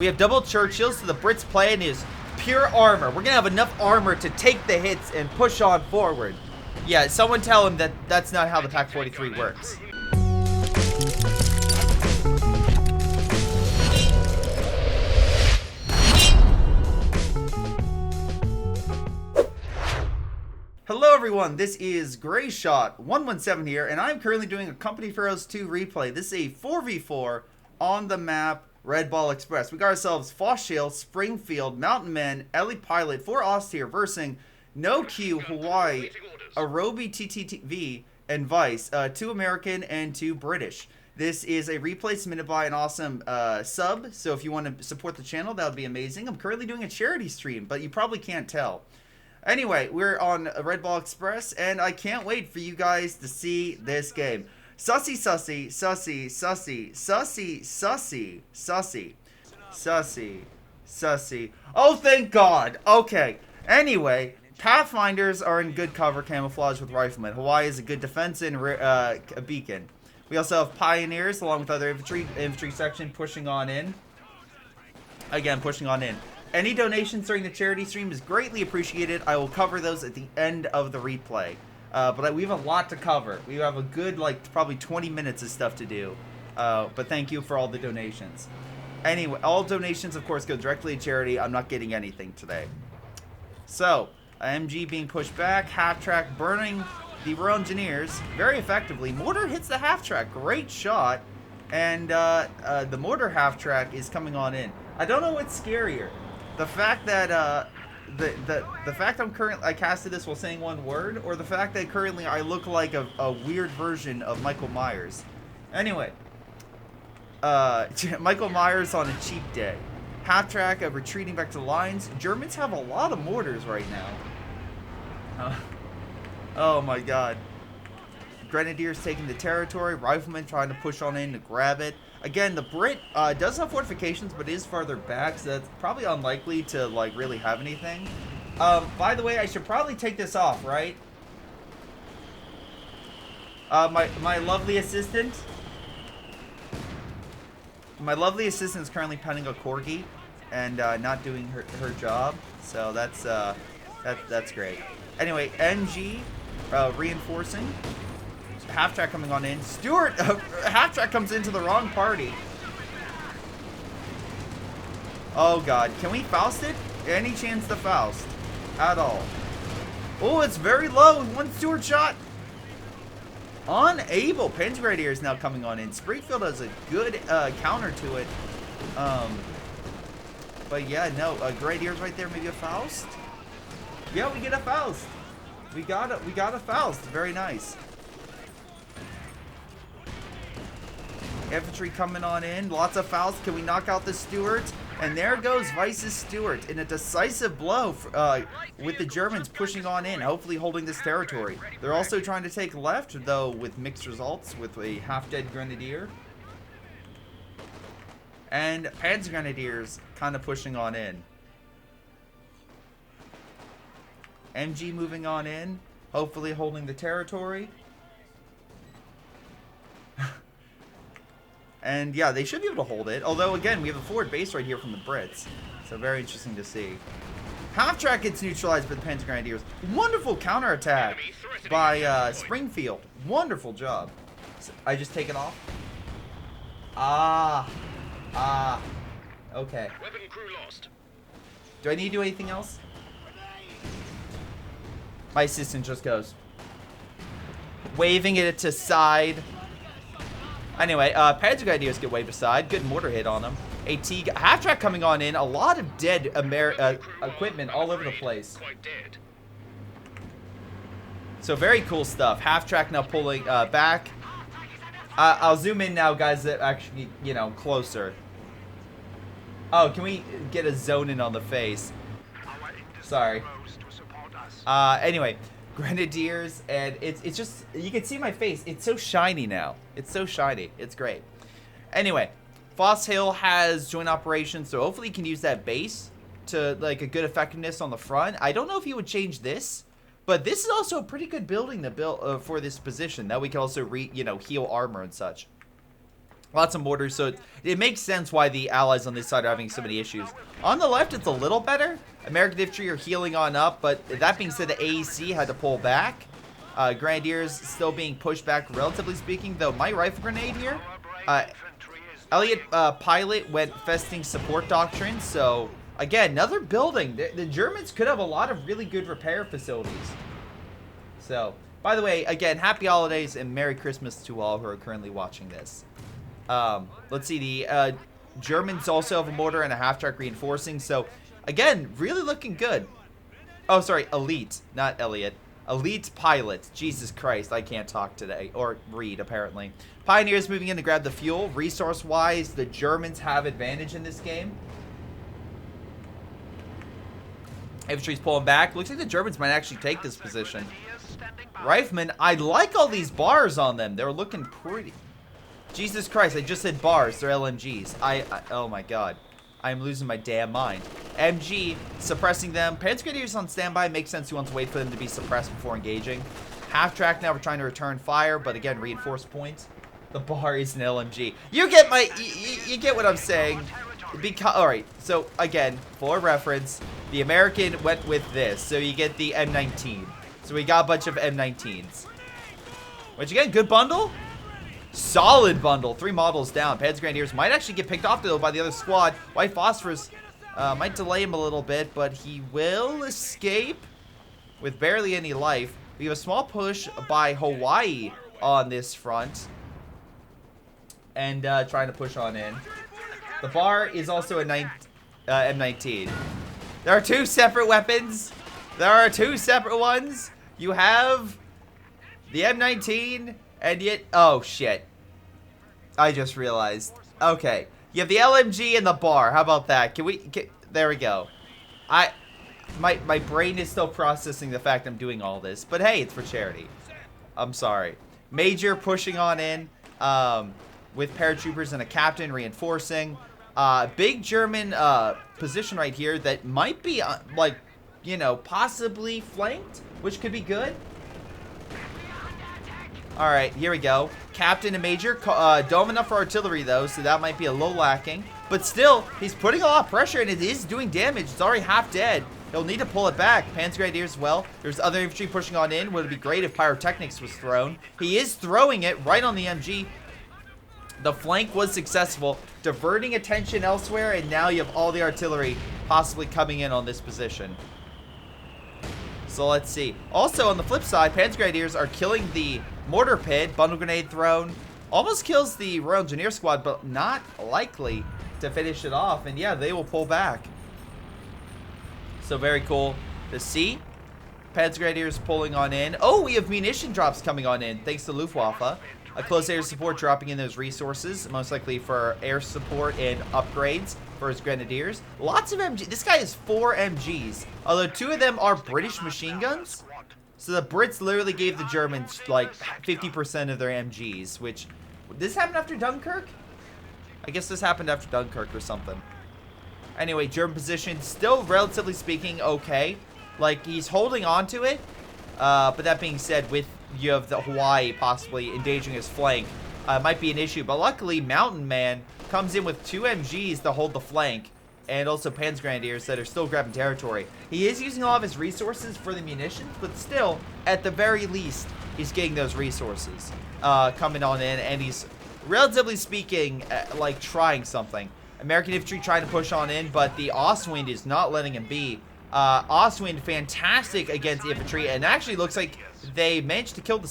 We have double Churchills, so the Brits plan is pure armor. We're gonna have enough armor to take the hits and push on forward. Yeah, someone tell him that that's not how the Pak43 works. Hello everyone, this is greyshot117 here, and I'm currently doing a Company Pharaohs 2 replay. This is a 4v4 on the map Red Ball Express. We got ourselves Foshill, Springfield, Mountain Men, Ellie Pilot, 4 Austere versus No Q, Hawaii, Arobi TTV, and Vice, 2 American and 2 British. This is a replay submitted by an awesome sub, so if you want to support the channel, that would be amazing. I'm currently doing a charity stream, but you probably can't tell. Anyway, we're on Red Ball Express, and I can't wait for you guys to see this game. Sussy, sussy, sussy, sussy, sussy, sussy, sussy, sussy, sussy. Oh, thank God. Okay. Anyway, Pathfinders are in good cover camouflage with Riflemen. Hawaii is a good defense and a beacon. We also have Pioneers along with other infantry section pushing on in. Again, pushing on in. Any donations during the charity stream is greatly appreciated. I will cover those at the end of the replay. But we have a lot to cover. We have a good, like, probably 20 minutes of stuff to do. But thank you for all the donations. Anyway, all donations, of course, go directly to charity. I'm not getting anything today. So, MG being pushed back. Half-track burning the Royal Engineers very effectively. Mortar hits the half-track. Great shot. And the mortar half-track is coming on in. I don't know what's scarier. The fact that the fact I casted this while saying one word, or the fact that currently I look like a weird version of Michael Myers. Anyway, Michael Myers on a cheap day. Half track of retreating back to the lines. Germans have a lot of mortars right now. Oh my God. Grenadiers taking the territory. Riflemen trying to push on in to grab it. Again, the Brit does have fortifications, but is farther back, so that's probably unlikely to, like, really have anything. By the way, I should probably take this off, right? My lovely assistant. My lovely assistant is currently penning a corgi and not doing her job, so that's great. Anyway, NG reinforcing. Half-track coming on in. Stewart, half-track comes into the wrong party. Oh, God. Can we Faust it? Any chance to Faust? At all. Oh, it's very low. One Stewart shot. Unable. Panzer is now coming on in. Springfield has a good counter to it. But, yeah, no. Grenadiers right there. Maybe a Faust? Yeah, we get a Faust. We got a Faust. Very nice. Infantry coming on in. Lots of fouls. Can we knock out the Stuart? And there goes Vice's Stuart in a decisive blow with the Germans pushing on in, hopefully holding this territory. They're also trying to take left, though, with mixed results, with a half-dead Grenadier. And Panzer Grenadiers kind of pushing on in. MG moving on in, hopefully holding the territory. And yeah, they should be able to hold it. Although, again, we have a forward base right here from the Brits. So very interesting to see. Half-track gets neutralized by the Panzer Grenadiers. Wonderful counterattack by Springfield. Wonderful job. So I just take it off. Okay. Weapon crew lost. Do I need to do anything else? My assistant just goes, waving it to side. Anyway, Panzer Grenadiers get waved aside. Good mortar hit on them. AT half-track coming on in. A lot of dead equipment all over the place. So very cool stuff. Half-track now pulling back. I'll zoom in now, guys, that actually, you know, closer. Oh, can we get a zone in on the face? Sorry. Anyway. Grenadiers, and it's just, you can see my face. It's so shiny now. It's so shiny. It's great. Anyway, Foss Hill has joint operations, so hopefully you can use that base to, like, a good effectiveness on the front. I don't know if you would change this, but this is also a pretty good building to build for this position. That we can also heal armor and such. Lots of mortars, so it makes sense why the allies on this side are having so many issues. On the left, it's a little better. American infantry are healing on up, but that being said, the AEC had to pull back. Grenadiers still being pushed back, relatively speaking, though my rifle grenade here. Elliot Pilot went festing support doctrine, so again, another building. The Germans could have a lot of really good repair facilities. So, by the way, again, happy holidays and Merry Christmas to all who are currently watching this. Let's see, the Germans also have a mortar and a half-track reinforcing, so again, really looking good. Oh, sorry, Elite, not Elliot. Elite Pilot. Jesus Christ, I can't talk today. Or read, apparently. Pioneers moving in to grab the fuel. Resource-wise, the Germans have advantage in this game. Infantry's pulling back. Looks like the Germans might actually take this position. Riflemen, I like all these bars on them. They're looking pretty. Jesus Christ, I just said bars. They're LMGs. Oh my god. I'm losing my damn mind. MG suppressing them. Panzer Grenadiers on standby. Makes sense. He wants to wait for them to be suppressed before engaging. Half track now. We're trying to return fire, but again, reinforce points. The bar is an LMG. You get my. You get what I'm saying. Because all right. So again, for reference, the American went with this. So you get the M19. So we got a bunch of M19s. Which again, good bundle. Solid bundle. 3 models down. Panzer Grenadiers might actually get picked off though by the other squad. White Phosphorus might delay him a little bit, but he will escape with barely any life. We have a small push by Hawaii on this front. And trying to push on in. The bar is also a M19. There are 2 separate weapons. There are 2 separate ones. You have the M19 and yet... Oh, shit. I just realized. Okay. You have the LMG and the bar. How about that? There we go. My brain is still processing the fact I'm doing all this. But hey, it's for charity. I'm sorry. Major pushing on in. With paratroopers and a captain reinforcing. Big German position right here that might be, like, you know, possibly flanked, which could be good. All right, here we go. Captain and Major. Dome enough for artillery, though, so that might be a little lacking. But still, he's putting a lot of pressure, and it is doing damage. It's already half dead. He'll need to pull it back. Panzer Grenadiers as well. There's other infantry pushing on in. Would it be great if pyrotechnics was thrown? He is throwing it right on the MG. The flank was successful, diverting attention elsewhere, and now you have all the artillery possibly coming in on this position. So let's see. Also, on the flip side, Panzer Grenadiers are killing the mortar pit. Bundle grenade thrown. Almost kills the Royal Engineer squad, but not likely to finish it off. And yeah, they will pull back. So very cool to see. Panzer Grenadiers pulling on in. Oh, we have munition drops coming on in, thanks to Luftwaffe. A close air support dropping in those resources, most likely for air support and upgrades for his Grenadiers. Lots of MG. This guy has 4 MGs, although 2 of them are British machine guns. So the Brits literally gave the Germans like 50% of their MGs, which... This happened after Dunkirk? I guess this happened after Dunkirk or something. Anyway, German position, still relatively speaking, okay. Like, he's holding on to it. But that being said, with you have the Hawaii possibly endangering his flank, might be an issue. But luckily, Mountain Man comes in with 2 MGs to hold the flank, and also Panzer Grenadiers that are still grabbing territory. He is using all of his resources for the munitions, but still, at the very least, he's getting those resources coming on in, and he's, relatively speaking, like trying something. American infantry trying to push on in, but the Ostwind is not letting him be. Ostwind, fantastic against infantry, and actually looks like they managed to kill the,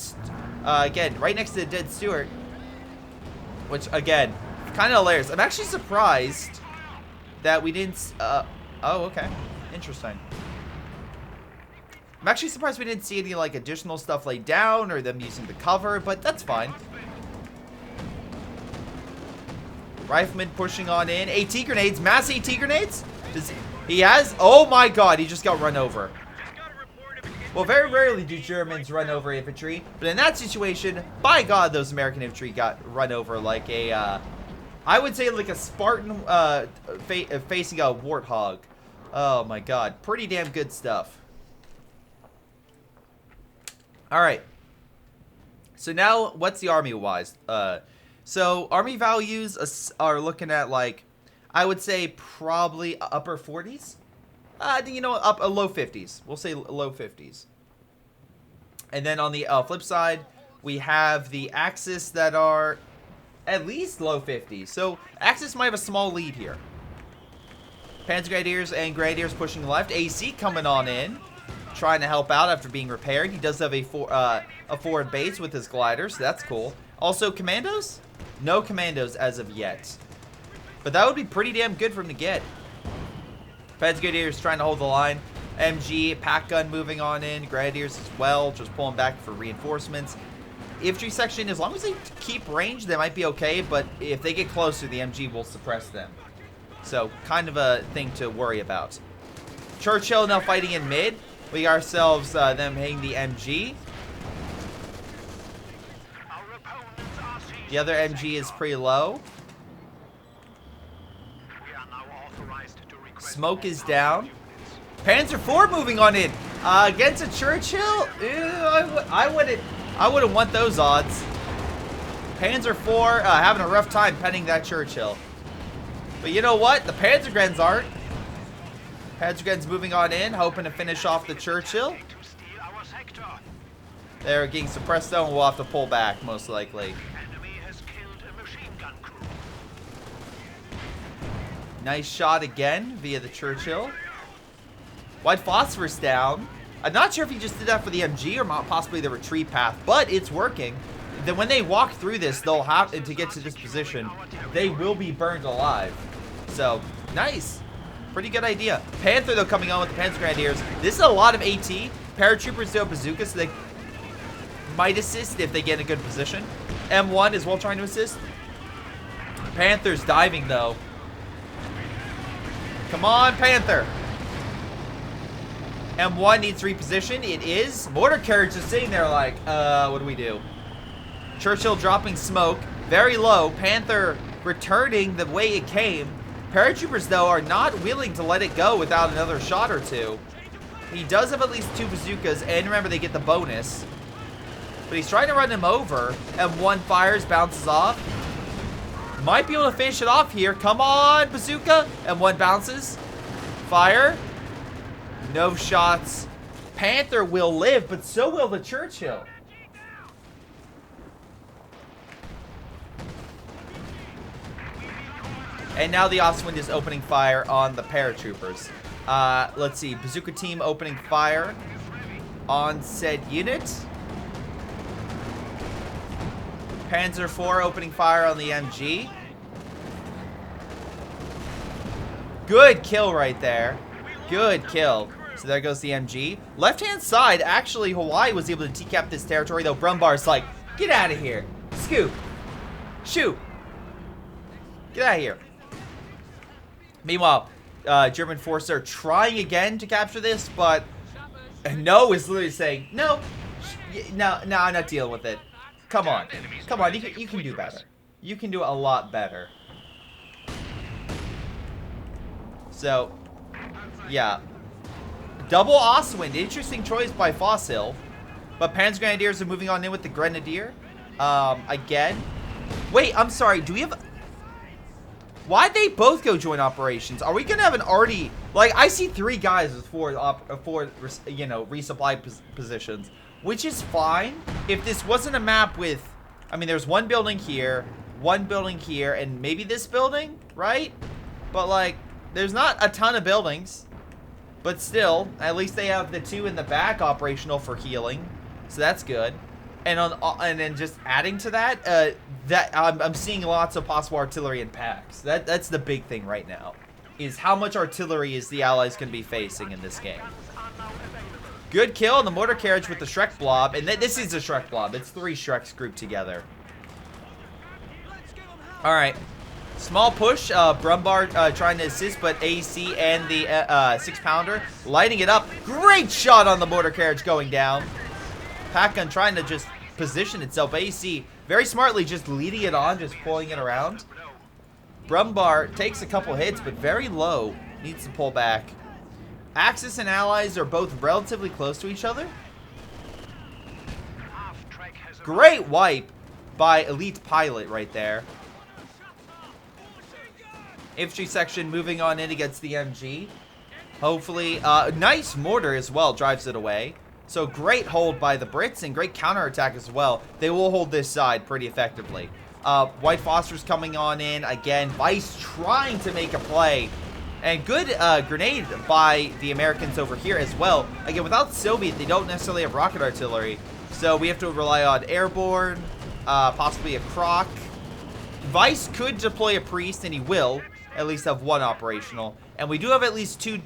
again, right next to the dead Stuart, which, again, kind of hilarious. I'm actually surprised that we didn't, oh, okay, interesting. I'm actually surprised we didn't see any, like, additional stuff laid down or them using the cover, but that's fine. Rifleman pushing on in. AT grenades, mass AT grenades? He has? Oh my god, he just got run over. Well, very rarely do Germans run over infantry, but in that situation, by god, those American infantry got run over like a, I would say like a Spartan facing a warthog. Oh my god, pretty damn good stuff. Alright. So now, what's the army-wise? So army values are looking at like, I would say probably upper 40s. You know, up low 50s. We'll say low 50s. And then on the flip side, we have the Axis that are at least low 50s. So Axis might have a small lead here. Panzer Grenadiers and Grenadiers pushing left. AC coming on in, trying to help out after being repaired. He does have a forward base with his gliders, so that's cool. Also, commandos? No commandos as of yet. But that would be pretty damn good for him to get. Panzer Grenadiers trying to hold the line. MG, pack gun moving on in. Grenadiers as well, just pulling back for reinforcements. Infantry section, as long as they keep range, they might be okay. But if they get closer, the MG will suppress them. So, kind of a thing to worry about. Churchill now fighting in mid. We got ourselves them hitting the MG. The other MG is pretty low. Smoke is down. Panzer IV moving on in. Against a Churchill? Ew, I wouldn't want those odds. Panzer IV having a rough time penning that Churchill. But you know what? The Panzergrens aren't. Panzergrens moving on in, hoping to finish off the Churchill. They're getting suppressed though, and we'll have to pull back, most likely. Nice shot again via the Churchill. White Phosphorus down. I'm not sure if he just did that for the MG or possibly the retreat path, but it's working. Then when they walk through this, they'll have to get to this position. They will be burned alive. So, nice. Pretty good idea. Panther, though, coming on with the Panzer Grenadiers. This is a lot of AT. Paratroopers do a bazooka, so they might assist if they get in a good position. M1 is well trying to assist. Panther's diving, though. Come on, Panther. M1 needs to reposition. It is. Mortar carriage is sitting there like, what do we do? Churchill dropping smoke. Very low. Panther returning the way it came. Paratroopers, though, are not willing to let it go without another shot or two. He does have at least 2 bazookas, and remember, they get the bonus. But he's trying to run him over. M1 fires, bounces off. Might be able to finish it off here. Come on, bazooka. M1 bounces. Fire. No shots. Panther will live, but so will the Churchill. And now the Ostwind is opening fire on the paratroopers. Let's see. Bazooka team opening fire on said unit. Panzer IV opening fire on the MG. Good kill right there. Good kill. So there goes the MG. Left-hand side, actually, Hawaii was able to decap this territory, though Brumbar's like, get out of here. Scoop. Shoot. Get out of here. Meanwhile, German forces are trying again to capture this, but No is literally saying, no, I'm not dealing with it. Come on, you can do better. You can do a lot better. So, yeah. Double Ostwind, interesting choice by Fossil. But Panzer Grenadiers are moving on in with the Grenadier. Again. Wait, I'm sorry, do we have... Why'd they both go joint operations? Are we gonna have an already... Like, I see 3 guys with four resupply positions. Which is fine. If this wasn't a map with... I mean, there's one building here, and maybe this building, right? But, like, there's not a ton of buildings. But still, at least they have the 2 in the back operational for healing. So that's good. And then just adding to that, I'm seeing lots of possible artillery in packs. That's the big thing right now, is how much artillery is the Allies going to be facing in this game. Good kill on the mortar carriage with the Shrek blob, and this is a Shrek blob. It's 3 Shreks grouped together. All right, small push. Brumbar trying to assist, but AC and the 6-pounder lighting it up. Great shot on the mortar carriage going down. Pack gun trying to just position itself. AC very smartly just leading it on, just pulling it around. Brumbar takes a couple hits, but very low. Needs to pull back. Axis and Allies are both relatively close to each other. Great wipe. by Elite Pilot right there. Infantry section moving on in against the MG. Hopefully, nice mortar as well drives it away. So great hold by the Brits and great counterattack as well. They will hold this side pretty effectively. White Phosphorus coming on in again. Vice trying to make a play. And good grenade by the Americans over here as well. Again, without Soviet, they don't necessarily have rocket artillery. So we have to rely on airborne, possibly a Croc. Vice could deploy a Priest, and he will at least have one operational. And we do have at least 2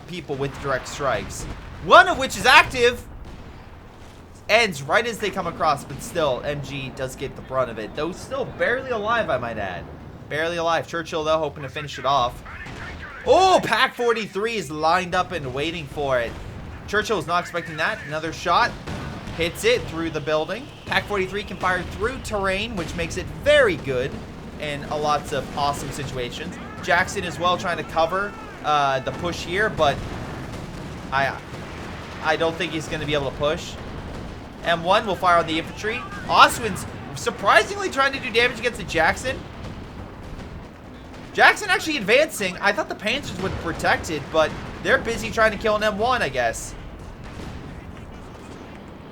people with direct strikes. One of which is active. Ends right as they come across, but still, MG does get the brunt of it. Though still barely alive, I might add. Barely alive. Churchill, though, hoping to finish it off. Oh, Pak43 is lined up and waiting for it. Churchill was not expecting that. Another shot. Hits it through the building. Pak43 can fire through terrain, which makes it very good in lots of awesome situations. Jackson as well trying to cover the push here, but I don't think he's going to be able to push. M1 will fire on the infantry. Oswin's surprisingly trying to do damage against the Jackson. Jackson actually advancing. I thought the Panthers would protect it, but they're busy trying to kill an M1, I guess.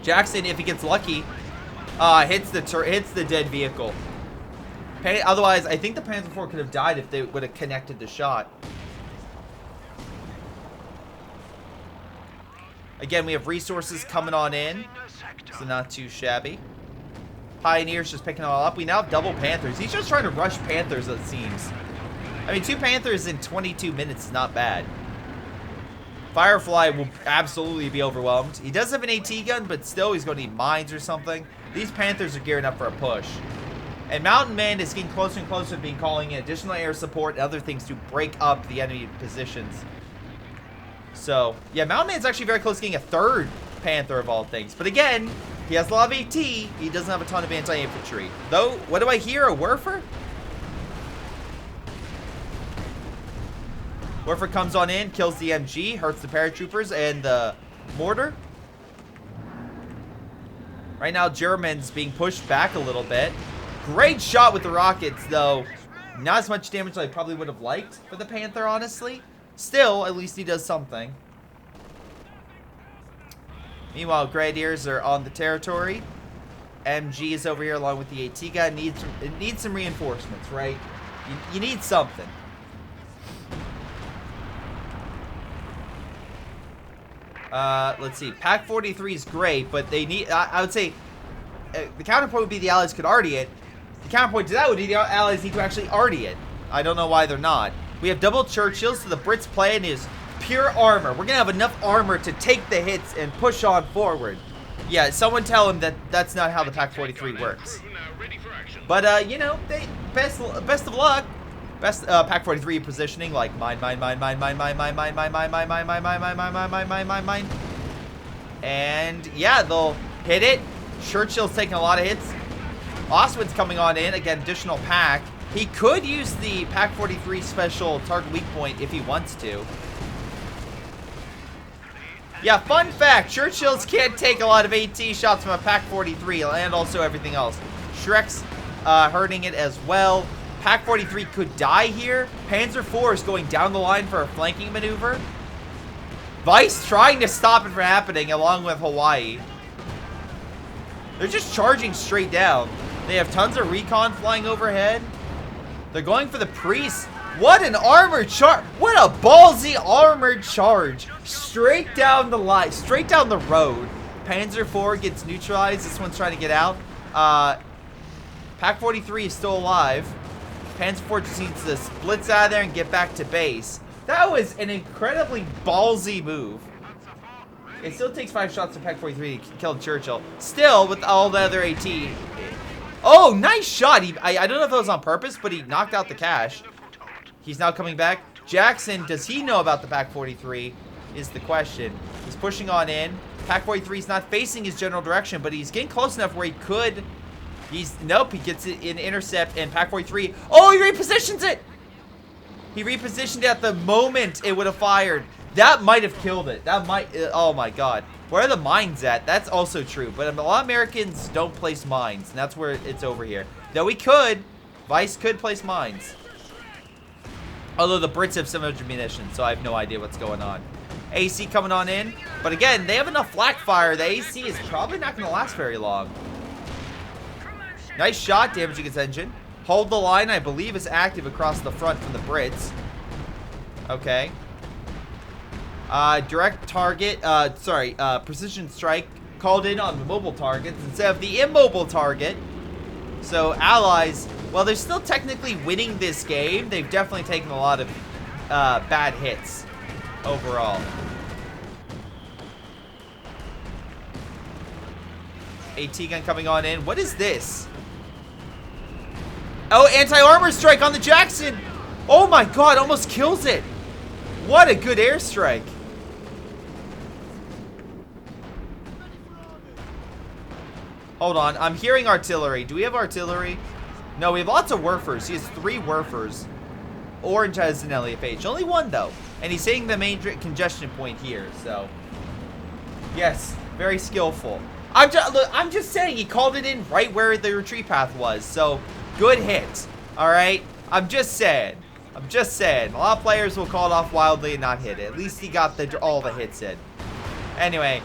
Jackson, if he gets lucky, hits the dead vehicle. Otherwise, I think the Panzer IV could have died if they would have connected the shot. Again, we have resources coming on in, so not too shabby. Pioneers just picking it all up. We now have double Panthers. He's just trying to rush Panthers, it seems. I mean, 2 Panthers in 22 minutes is not bad. Firefly will absolutely be overwhelmed. He does have an AT gun, but still he's going to need mines or something. These Panthers are gearing up for a push. And Mountain Man is getting closer and closer to being calling in additional air support and other things to break up the enemy positions. So, yeah, Mountain Man's actually very close to getting a 3rd Panther of all things. But again, he has a lot of AT. He doesn't have a ton of anti-infantry. Though, what do I hear? A Werfer? Werfer comes on in, kills the MG, hurts the paratroopers and the mortar. Right now, German's being pushed back a little bit. Great shot with the rockets, though. Not as much damage as I probably would have liked for the Panther, honestly. Still, at least he does something. Meanwhile, Grenadiers are on the territory. MG is over here along with the AT gun. It needs some reinforcements, right? You need something. Let's see. Pak43 is great, but they need... I would say the counterpoint would be the Allies could arty it. The counterpoint to that would be the Allies need to actually arty it. I don't know why they're not. We have double Churchills, so the Brits' plan is pure armor. We're going to have enough armor to take the hits and push on forward. Yeah, someone tell him that that's not how the Pak43 works. But, you know, best of luck. Best Pak43 positioning, like mine. And, yeah, they'll hit it. Churchill's taking a lot of hits. Oswin's coming on in. Again, additional Pak. He could use the Pak43 special target weak point if he wants to. Yeah, fun fact, Churchills can't take a lot of AT shots from a Pak43 and also everything else. Shrek's hurting it as well. Pak43 could die here. Panzer IV is going down the line for a flanking maneuver. Vice trying to stop it from happening along with Hawaii. They're just charging straight down. They have tons of recon flying overhead. They're going for the priest. What an armored charge. What a ballsy armored charge. Straight down the line. Straight down the road. Panzer IV gets neutralized. This one's trying to get out. Pak43 is still alive. Panzer IV just needs to splits out of there and get back to base. That was an incredibly ballsy move. It still takes 5 shots to Pak43 to kill Churchill. Still, with all the other AT. Oh, nice shot. I don't know if that was on purpose, but he knocked out the cache. He's now coming back. Jackson, does he know about the Pak43 is the question. He's pushing on in. Pak43 is not facing his general direction, but he's getting close enough where he could. Nope, he gets it in intercept, and Pak43, oh, he repositions it! He repositioned it at the moment it would have fired. That might have killed it. That might, oh my god. Where are the mines at? That's also true. But a lot of Americans don't place mines. And that's where it's over here. Though we could. Vice could place mines. Although the Brits have 700 munitions. So I have no idea what's going on. AC coming on in. But again, they have enough flak fire. The AC is probably not going to last very long. Nice shot, damaging its engine. Hold the line, I believe, is active across the front from the Brits. Okay. Direct target, precision strike called in on the mobile targets instead of the immobile target. So, allies, well, they're still technically winning this game. They've definitely taken a lot of bad hits overall. AT gun coming on in. What is this? Oh, anti-armor strike on the Jackson. Oh my god, almost kills it. What a good airstrike. Hold on, I'm hearing artillery. Do we have artillery? No, we have lots of Werfers. He has 3 Werfers. Orange has an LFH. Only 1 though. And he's hitting the main congestion point here, so. Yes, very skillful. I'm just saying, he called it in right where the retreat path was, so good hit. Alright? I'm just saying. A lot of players will call it off wildly and not hit it. At least he got all the hits in. Anyway,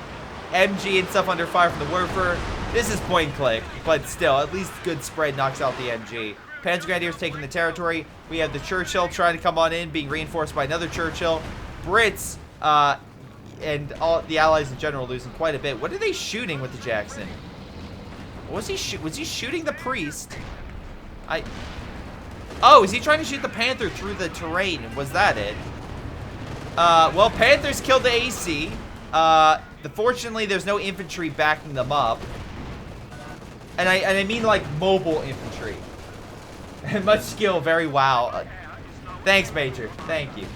MG and stuff under fire from the Werfer. This is point and click, but still, at least good spread knocks out the MG. Panzer Grenadiers taking the territory. We have the Churchill trying to come on in, being reinforced by another Churchill. Brits, and all the allies in general losing quite a bit. What are they shooting with the Jackson? Was he shooting the priest? Oh, is he trying to shoot the Panther through the terrain? Was that it? Well, Panthers killed the AC. Fortunately, there's no infantry backing them up. And I mean like mobile infantry. And much skill, very wow. Thanks, Major. Thank you.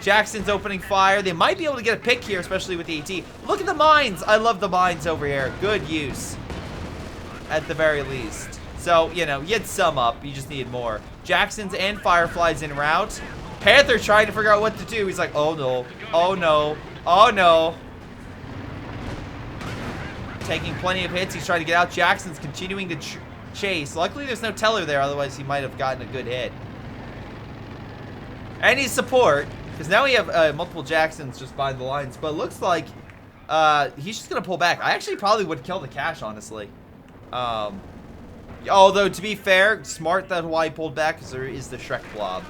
Jackson's opening fire. They might be able to get a pick here, especially with the AT. Look at the mines. I love the mines over here. Good use. At the very least. So, you know, you had some up. You just needed more. Jackson's and Fireflies en route. Panther trying to figure out what to do. He's like, oh no. Oh no. Oh no. Taking plenty of hits. He's trying to get out. Jackson's continuing to chase. Luckily, there's no teller there. Otherwise, he might have gotten a good hit. And he's support. Because now we have multiple Jacksons just by the lines. But it looks like he's just going to pull back. I actually probably would kill the cash, honestly. Although, to be fair, smart that why he pulled back because there is the Shrek Blob.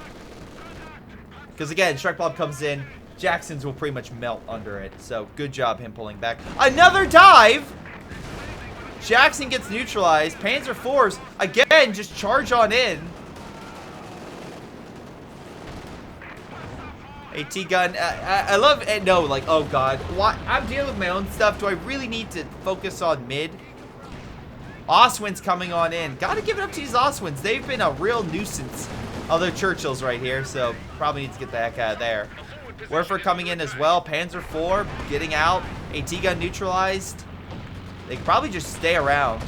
Because, again, Shrek Blob comes in. Jacksons will pretty much melt under it. So, good job him pulling back. Another dive! Jackson gets neutralized. Panzer IVs, again, just charge on in. AT gun. I love it. No, like, oh god. What? I'm dealing with my own stuff. Do I really need to focus on mid? Oswin's coming on in. Gotta give it up to these Oswins. They've been a real nuisance. Although Churchill's right here, so probably need to get the heck out of there. Werfer coming in as well. Panzer IV getting out. AT gun neutralized. They could probably just stay around.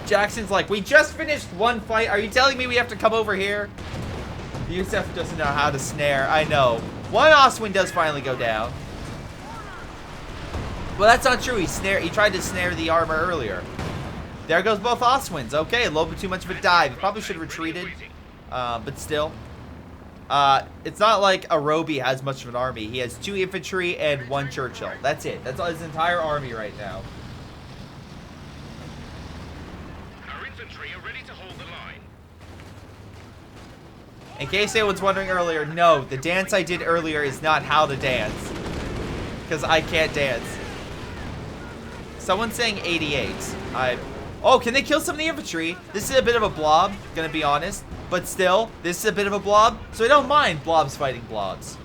Jackson's like, we just finished one fight. Are you telling me we have to come over here? The USF doesn't know how to snare. I know. One Oswin does finally go down. Well, that's not true. He tried to snare the armor earlier. There goes both Oswins. Okay, a little bit too much of a dive. He probably should have retreated. But still. It's not like Arobi has much of an army. He has 2 infantry and 1 Churchill. That's it. That's his entire army right now. Our infantry are ready to hold the line. In case anyone's wondering earlier, no, the dance I did earlier is not how to dance. Because I can't dance. Someone's saying 88. Oh, can they kill some of the infantry? This is a bit of a blob, gonna be honest. But still, this is a bit of a blob, so I don't mind blobs fighting blobs.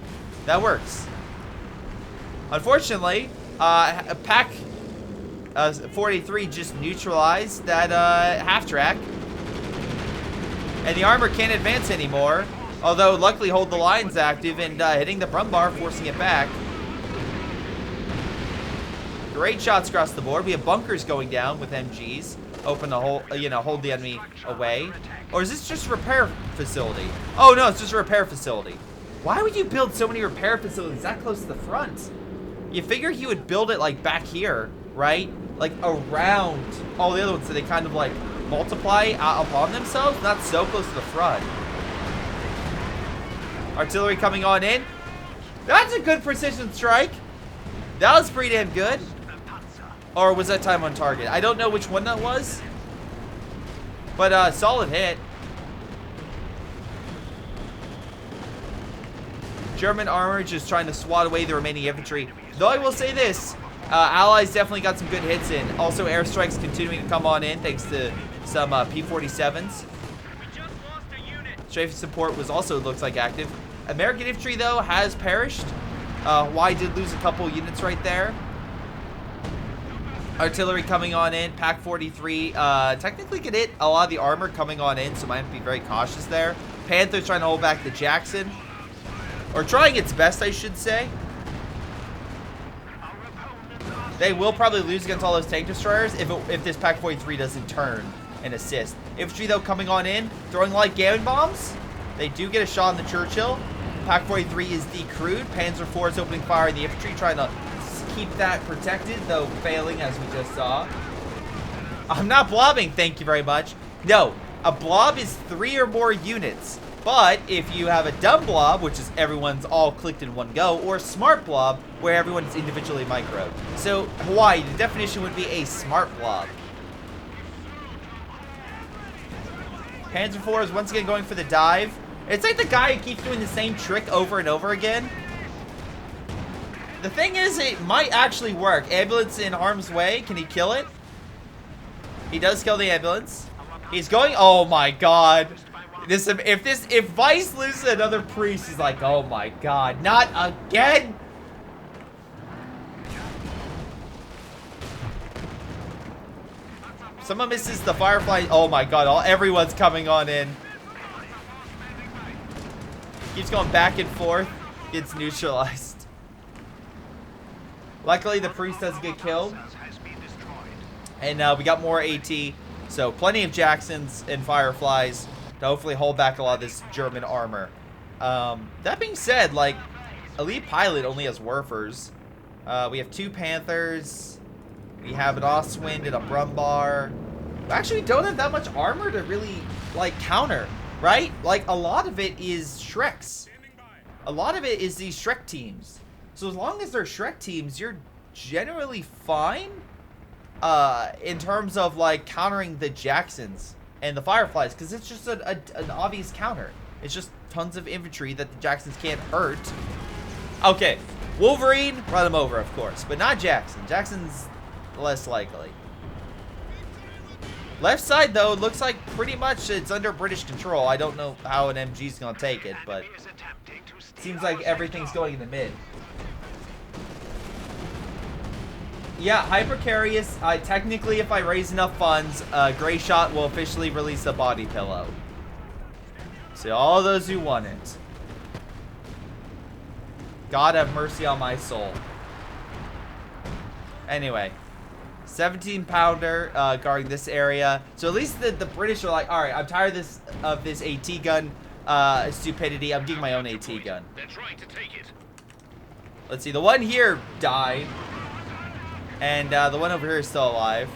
That works. Unfortunately, Pack 43 just neutralized that half track. And the armor can't advance anymore. Although, luckily, hold the line's active and hitting the Brumbar, forcing it back. Great shots across the board. We have bunkers going down with MGs. Open the whole, hold the enemy away. Or is this just a repair facility? Oh, no, it's just a repair facility. Why would you build so many repair facilities that close to the front? You figure he would build it like back here, right? Like around all the other ones so they kind of like multiply upon themselves, not so close to the front. Artillery coming on in. That's a good precision strike. That was pretty damn good. Or was that time on target? I don't know which one that was. But solid hit. German armor just trying to swat away the remaining infantry. Though I will say this, Allies definitely got some good hits in. Also airstrikes continuing to come on in thanks to some P-47s. Strafing support was also, looks like, active. American infantry, though, has perished. Hawaii did lose a couple units right there. Artillery coming on in. Pak43 technically could hit a lot of the armor coming on in, so might be very cautious there. Panther's trying to hold back the Jackson. Or trying its best, I should say. They will probably lose against all those tank destroyers if this Pak43 doesn't turn and assist. Infantry, though, coming on in, throwing light gaming bombs. They do get a shot on the Churchill. Pak43 is decrewed. Panzer IV is opening fire in the infantry, trying to keep that protected, though failing, as we just saw. I'm not blobbing, thank you very much. No, a blob is 3 or more units. But if you have a dumb blob, which is everyone's all clicked in one go, or a smart blob, where everyone's individually microed. So, Hawaii, the definition would be a smart blob. Panzer IV is once again going for the dive. It's like the guy who keeps doing the same trick over and over again. The thing is, it might actually work. Ambulance in harm's way. Can he kill it? He does kill the ambulance. He's going... Oh my god. If Vice loses another priest, he's like, oh my god, not again. Someone misses the Firefly. Oh my god, everyone's coming on in. Keeps going back and forth. Gets neutralized. Luckily, the priest doesn't get killed. And we got more AT. So plenty of Jacksons and Fireflies to hopefully hold back a lot of this German armor. That being said, like, Elite Pilot only has Werfers. We have 2 Panthers. We have an Ostwind and a Brumbar. Actually, we don't have that much armor to really, like, counter, right? Like, a lot of it is Shreks. A lot of it is these Shrek teams. So as long as they're Shrek teams, you're generally fine in terms of, like, countering the Jacksons and the Fireflies, because it's just an obvious counter. It's just tons of infantry that the Jacksons can't hurt. Okay, Wolverine, run him over, of course, but not Jackson. Jackson's less likely. Left side, though, looks like pretty much it's under British control. I don't know how an MG's gonna take it, but seems like everything's going in the mid. Yeah, Hypercarious, technically, if I raise enough funds, Greyshot will officially release a body pillow. So all those who want it. God have mercy on my soul. Anyway, 17-pounder guarding this area. So at least the British are like, all right, I'm tired of this AT gun stupidity. I'm getting my own AT gun. They're trying to take it. Let's see, the one here died. And the one over here is still alive.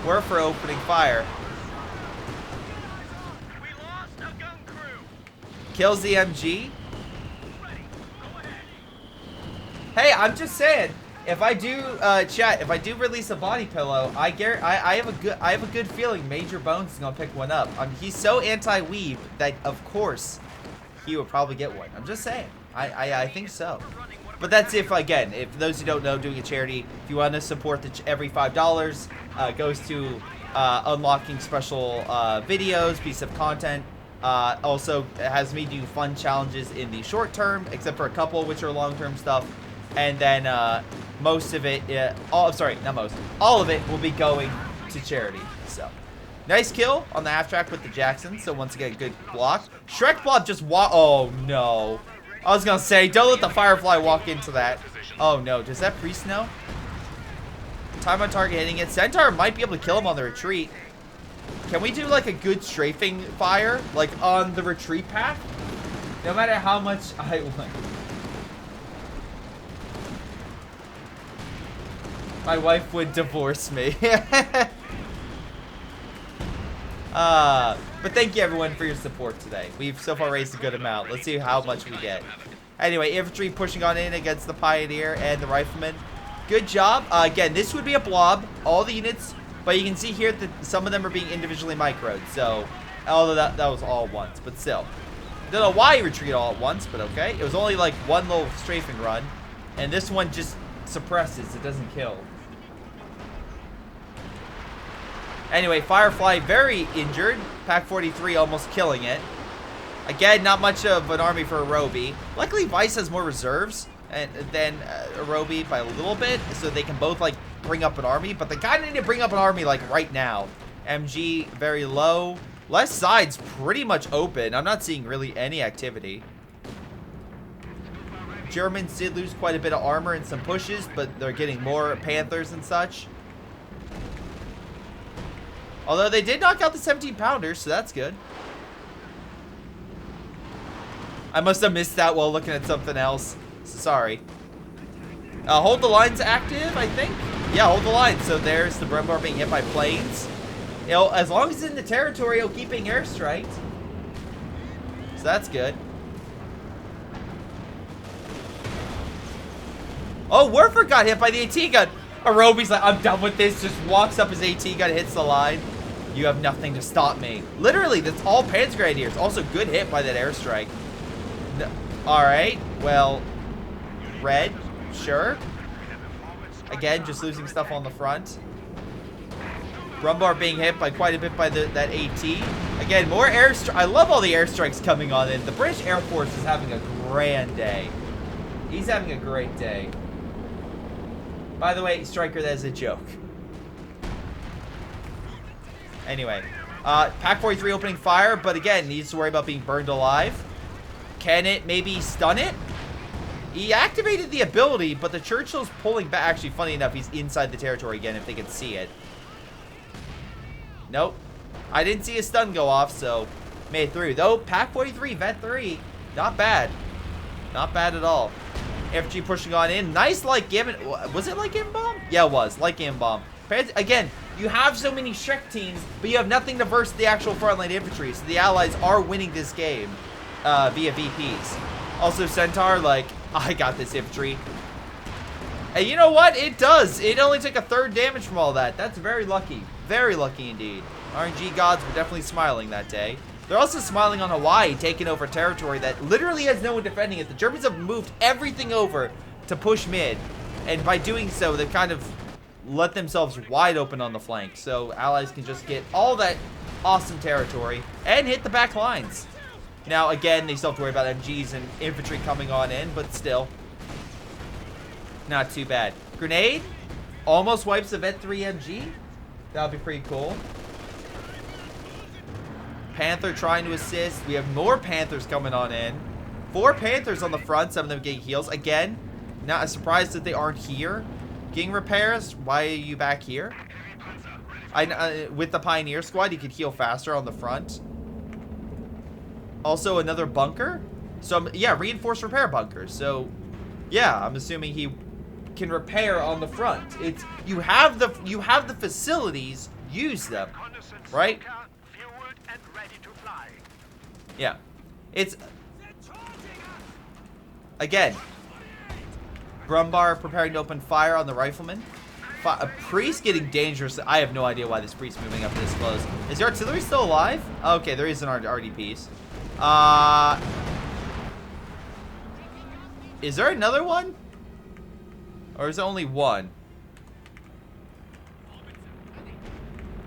We're for opening fire. We lost a gun crew. Kills the MG. Hey, I'm just saying, if I do chat, if I do release a body pillow, I have a good feeling Major Bones is gonna pick one up. He's so anti-weave that of course he would probably get one. I'm just saying. I think so. But that's if those who don't know, doing a charity, if you want to support every $5 goes to unlocking special videos, piece of content. Also has me do fun challenges in the short term, except for a couple which are long-term stuff. And then most of it, all of it will be going to charity. So, nice kill on the half track with the Jackson. So once again, good block. Shrek blob just oh no. I was gonna say, don't let the Firefly walk into that. Oh no, does that priest know? Time on target hitting it. Centaur might be able to kill him on the retreat. Can we do like a good strafing fire, like on the retreat path? No matter how much I want. My wife would divorce me. But thank you everyone for your support today. We've so far raised a good amount. Let's see how much we get. Anyway, infantry pushing on in against the Pioneer and the Rifleman. Good job. Again, this would be a blob. All the units, but you can see here that some of them are being individually microed. So, although that was all at once, but still. Don't know why he retreated all at once, but okay. It was only like one little strafing run. And this one just suppresses. It doesn't kill. Anyway, Firefly very injured. Pak43 almost killing it. Again, not much of an army for Arobi. Luckily, Vice has more reserves than Arobi by a little bit, so they can both like bring up an army. But they kind of need to bring up an army like right now. MG very low. Left side's pretty much open. I'm not seeing really any activity. Germans did lose quite a bit of armor in some pushes, but they're getting more Panthers and such. Although they did knock out the 17-pounders, so that's good. I must have missed that while looking at something else. So sorry. Hold the line's active, I think. Yeah, hold the line. So there's the Brumbar being hit by planes. You know, as long as it's in the territory, it'll keep being airstriked. So that's good. Oh, Warford got hit by the AT gun. Arobi's like, I'm done with this. Just walks up his AT gun, hits the line. You have nothing to stop me. Literally, that's all Panzer Grenadiers. Also, good hit by that airstrike. No. All-right, well, red, sure. Again, just losing stuff on the front. Brumbar being hit by quite a bit by that AT. Again, more airstrikes. I love all the airstrikes coming on in. The British Air Force is having a grand day. He's having a great day. By the way, Striker, that is a joke. Anyway, Pak43 opening fire, but again, needs to worry about being burned alive. Can it maybe stun it? He activated the ability, but the Churchill's pulling back. Actually, funny enough, he's inside the territory again if they can see it. Nope. I didn't see a stun go off, so made it through. Though, Pak43, Vet 3, not bad. Not bad at all. FG pushing on in. Nice light given. Was it light given bomb? Yeah, it was. Light given bomb. Again, you have so many Shrek teams, but you have nothing to verse the actual frontline infantry. So the Allies are winning this game via VPs. Also, Centaur, like, I got this infantry. And you know what? It does. It only took a third damage from all that. That's very lucky. Very lucky indeed. RNG gods were definitely smiling that day. They're also smiling on Hawaii, taking over territory that literally has no one defending it. The Germans have moved everything over to push mid. And by doing so, they've kind of let themselves wide open on the flank. So Allies can just get all that awesome territory and hit the back lines. Now, again, they still have to worry about MGs and infantry coming on in, but still. Not too bad. Grenade almost wipes the Vet 3 MG. That would be pretty cool. Panther trying to assist. We have more Panthers coming on in. 4 Panthers on the front, some of them getting heals. Again, not surprised that they aren't here. Getting repairs. Why are you back here? With the Pioneer squad, you could heal faster on the front. Also, another bunker. So, yeah, reinforced repair bunkers. So, yeah, I'm assuming he can repair on the front. It's you have the facilities, use them, right? Yeah, it's again. Brumbar preparing to open fire on the rifleman. A priest getting dangerous. I have no idea why this priest moving up this close. Is the artillery still alive? Okay, there is an RD piece. Is there another one? Or is there only one?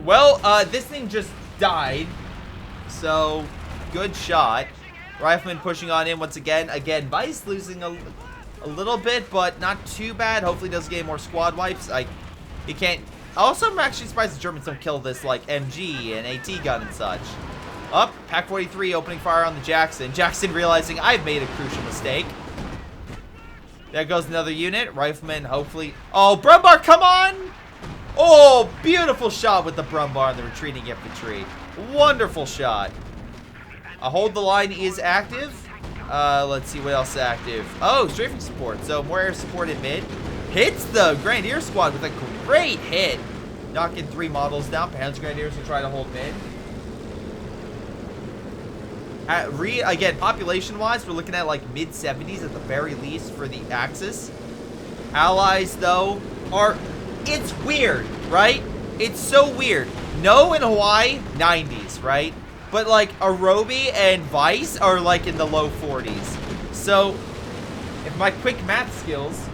Well, this thing just died. So, good shot. Rifleman pushing on in once again. Again, Vice losing a little bit, but not too bad. Hopefully does get more squad wipes. He can't. Also, I'm actually surprised the Germans don't kill this, like, MG and AT gun and such. Up, Pak43 opening fire on the Jackson. Jackson realizing I've made a crucial mistake. There goes another unit. Rifleman, hopefully. Oh, Brumbar, come on! Oh, beautiful shot with the Brumbar and the retreating infantry. Wonderful shot. A hold the line is active. Let's see what else is active. Oh, strafing support. So more air support in mid. Hits the Grenadier squad with a great hit. Knocking 3 models down. Panzer Grenadiers will try to hold mid. Again, population-wise, we're looking at like mid-70s at the very least for the Axis. Allies, though, it's weird, right? It's so weird. No in Hawaii, 90s, right? But like Arobi and Vice are like in the low 40s. So if my quick math skills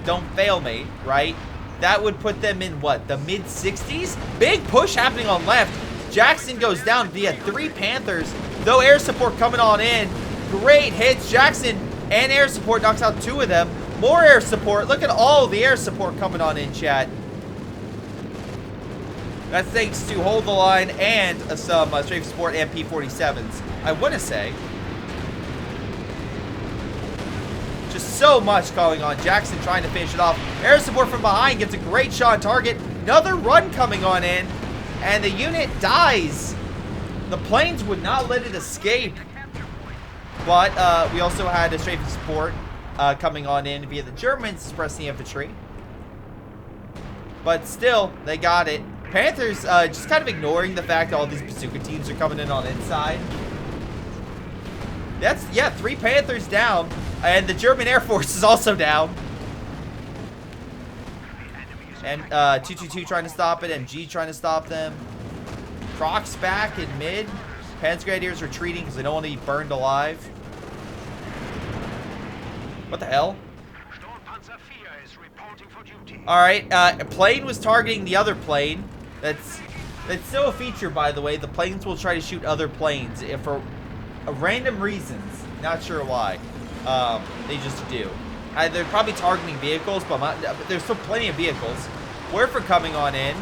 don't fail me, right? That would put them in what? The mid 60s? Big push happening on left. Jackson goes down via 3 Panthers. Though air support coming on in. Great hits. Jackson and air support knocks out 2 of them. More air support. Look at all the air support coming on in, chat. That's thanks to Hold the Line and some strafing support and P-47s. I want to say. Just so much going on. Jackson trying to finish it off. Air support from behind gets a great shot on target. Another run coming on in. And the unit dies. The planes would not let it escape. But we also had a strafing support coming on in via the Germans suppressing the infantry. But still, they got it. Panthers just kind of ignoring the fact that all these bazooka teams are coming in on inside. That's, yeah, 3 Panthers down. And the German Air Force is also down. And 222 trying to stop it. MG trying to stop them. Croc's back in mid. Panzer Grenadiers retreating because they don't want to be burned alive. What the hell? Alright, a plane was targeting the other plane. That's still a feature, by the way. The planes will try to shoot other planes if for random reasons. Not sure why. They just do. They're probably targeting vehicles, but there's still plenty of vehicles. Warfare coming on in.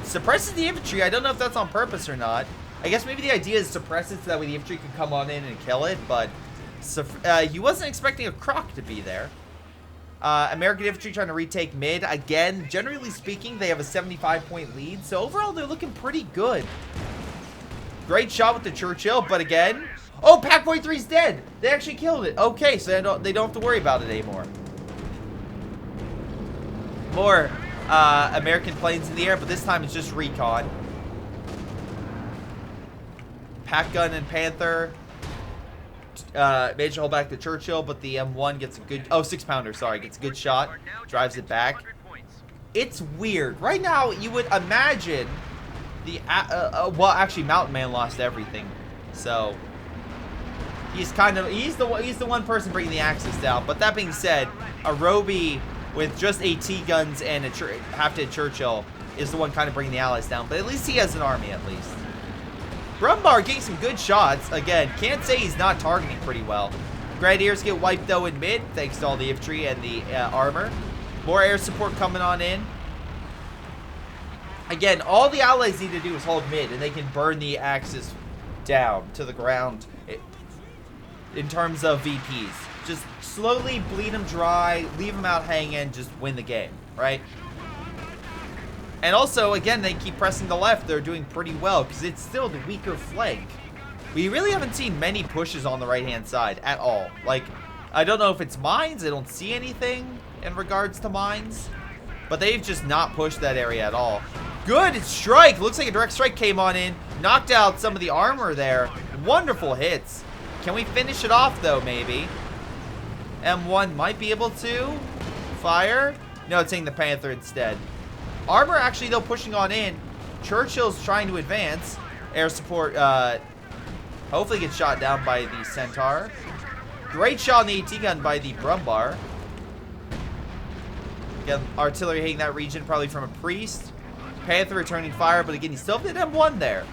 Suppresses the infantry. I don't know if that's on purpose or not. I guess maybe the idea is suppress it so that way the infantry can come on in and kill it, but he wasn't expecting a croc to be there. American infantry trying to retake mid. Again, generally speaking, they have a 75-point lead, so overall they're looking pretty good. Great shot with the Churchill, but again... Oh, Pak43's dead! They actually killed it. Okay, so they don't have to worry about it anymore. More American planes in the air, but this time it's just recon. Pack Gun and Panther managed to hold back the Churchill, but the M1 gets a good... Oh, 6-pounder, sorry. Gets a good shot. Drives it back. It's weird. Right now, you would imagine the... well, actually, Mountain Man lost everything. So... He's the one person bringing the Axis down. But that being said, a Roby with just AT guns and a half-dead Churchill is the one kind of bringing the Allies down. But at least he has an army, at least. Brumbar getting some good shots. Again, can't say he's not targeting pretty well. Grenadiers get wiped, though, in mid, thanks to all the infantry and the armor. More air support coming on in. Again, all the Allies need to do is hold mid, and they can burn the Axis down to the ground in terms of VPs. Just slowly bleed them dry, leave them out hanging, just win the game, right? And also, again, they keep pressing the left. They're doing pretty well because it's still the weaker flank. We really haven't seen many pushes on the right-hand side at all. Like, I don't know if it's mines. I don't see anything in regards to mines. But they've just not pushed that area at all. Good strike. Looks like a direct strike came on in. Knocked out some of the armor there. Wonderful hits. Can we finish it off, though, maybe? M1 might be able to fire. No, it's taking the Panther instead. Armor actually, though, pushing on in. Churchill's trying to advance. Air support, hopefully gets shot down by the Centaur. Great shot on the AT gun by the Brumbar. Again, artillery hitting that region, probably from a priest. Panther returning fire, but again, he still hit M1 there.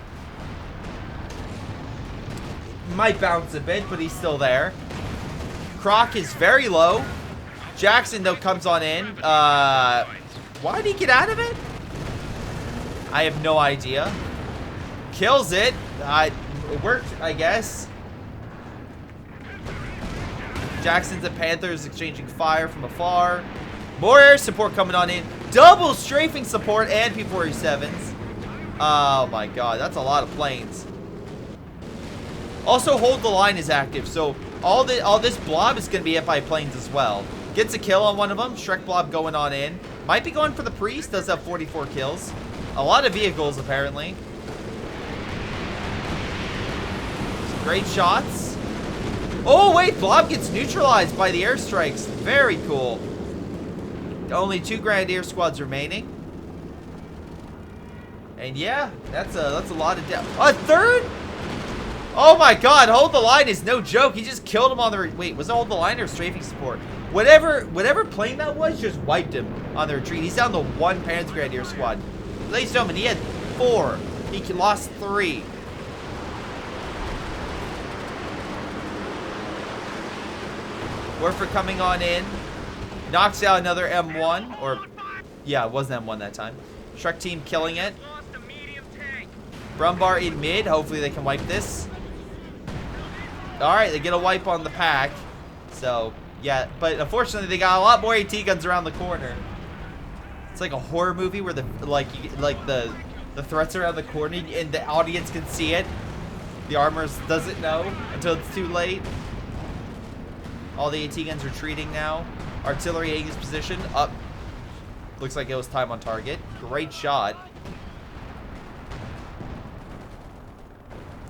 Might bounce a bit, but he's still there. Croc is very low. Jackson, though, comes on in. Why did he get out of it? I have no idea. Kills it. It worked, I guess. Jackson's and Panthers exchanging fire from afar. More air support coming on in. Double strafing support and P-47s. Oh my god, that's a lot of planes. Also, Hold the Line is active, so all this blob is going to be hit by planes as well. Gets a kill on one of them. Shrek blob going on in. Might be going for the priest. Does have 44 kills. A lot of vehicles, apparently. Some great shots. Oh, wait. Blob gets neutralized by the airstrikes. Very cool. Only 2 Grenadier squads remaining. And yeah, that's a lot of death. A third? Oh my god, hold the line is no joke. He just killed him on the... Wait, was it hold the line or strafing support? Whatever plane that was just wiped him on the retreat. He's down to 1 Panzer Grenadier squad. Ladies and gentlemen, he had 4. He lost 3. Warfare coming on in. Knocks out another M1. Or, yeah, it wasn't M1 that time. Shrek team killing it. Brumbar in mid. Hopefully they can wipe this. Alright, they get a wipe on the pack. So, yeah. But unfortunately, they got a lot more AT guns around the corner. It's like a horror movie where the threats are around the corner and the audience can see it. The armor doesn't know until it's too late. All the AT guns retreating now. Artillery Aegis position up. Looks like it was time on target. Great shot.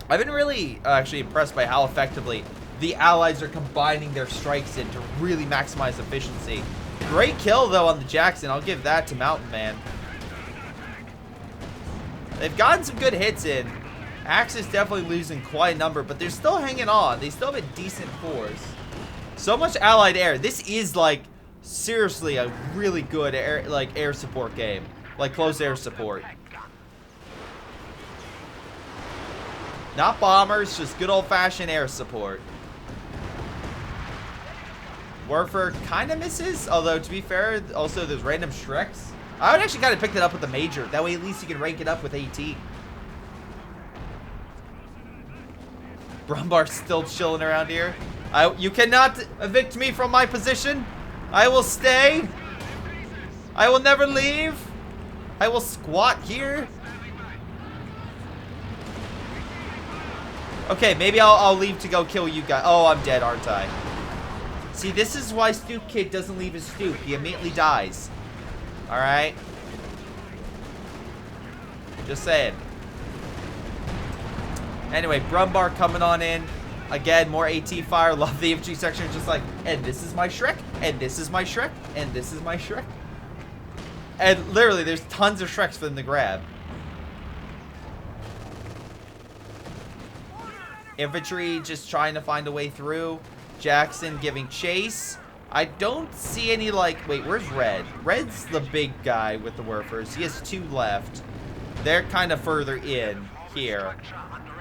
I've been really actually impressed by how effectively the Allies are combining their strikes in to really maximize efficiency. Great kill, though, on the Jackson. I'll give that to Mountain Man. They've gotten some good hits in. Axis definitely losing quite a number, but they're still hanging on. They still have a decent force. So much Allied air. This is, like, seriously a really good air support game. Like, close air support. Not bombers, just good old-fashioned air support. Warfare kind of misses, although to be fair, also there's random Shreks. I would actually kind of pick that up with the Major. That way at least you can rank it up with AT. Brumbar's still chilling around here. You cannot evict me from my position. I will stay. I will never leave. I will squat here. Okay, maybe I'll leave to go kill you guys. Oh, I'm dead, aren't I? See, this is why Stoop Kid doesn't leave his stoop. He immediately dies. Alright? Just saying. Anyway, Brumbar coming on in. Again, more AT fire. Love the infantry section. Just like, and this is my Shrek. And this is my Shrek. And this is my Shrek. And literally, there's tons of Shreks for them to grab. Infantry just trying to find a way through. Jackson giving chase. I don't see any, like... Wait, where's Red? Red's the big guy with the Werfers. He has 2 left. They're kind of further in here.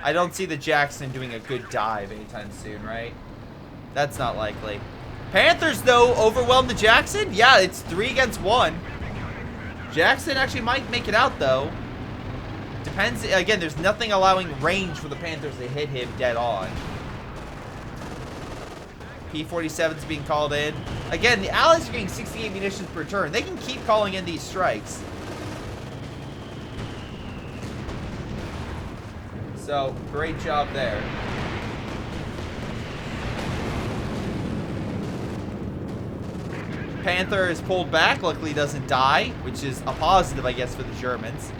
I don't see the Jackson doing a good dive anytime soon, right? That's not likely. Panthers, though, overwhelmed the Jackson? Yeah, it's 3 against 1. Jackson actually might make it out, though. Depends. Again, there's nothing allowing range for the Panthers to hit him dead on. P-47's being called in. Again, the Allies are getting 68 munitions per turn. They can keep calling in these strikes. So, great job there. Panther is pulled back. Luckily, doesn't die, which is a positive, I guess, for the Germans.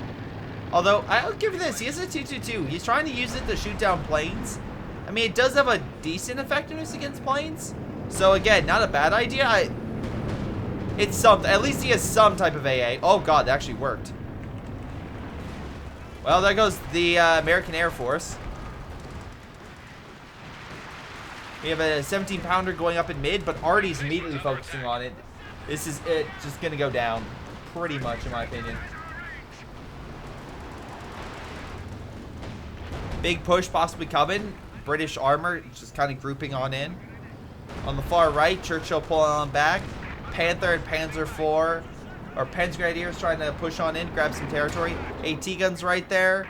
Although, I'll give you this. He has a 222. He's trying to use it to shoot down planes. I mean, it does have a decent effectiveness against planes. So, again, not a bad idea. It's something. At least he has some type of AA. Oh, God, that actually worked. Well, there goes the American Air Force. We have a 17-pounder going up in mid, but Artie's immediately focusing on it. This is it. Just going to go down pretty much, in my opinion. Big push possibly coming. British armor just kind of grouping on in. On the far right, Churchill pulling on back. Panther and Panzer IV, or Panzer Grenadiers trying to push on in, grab some territory. AT guns right there.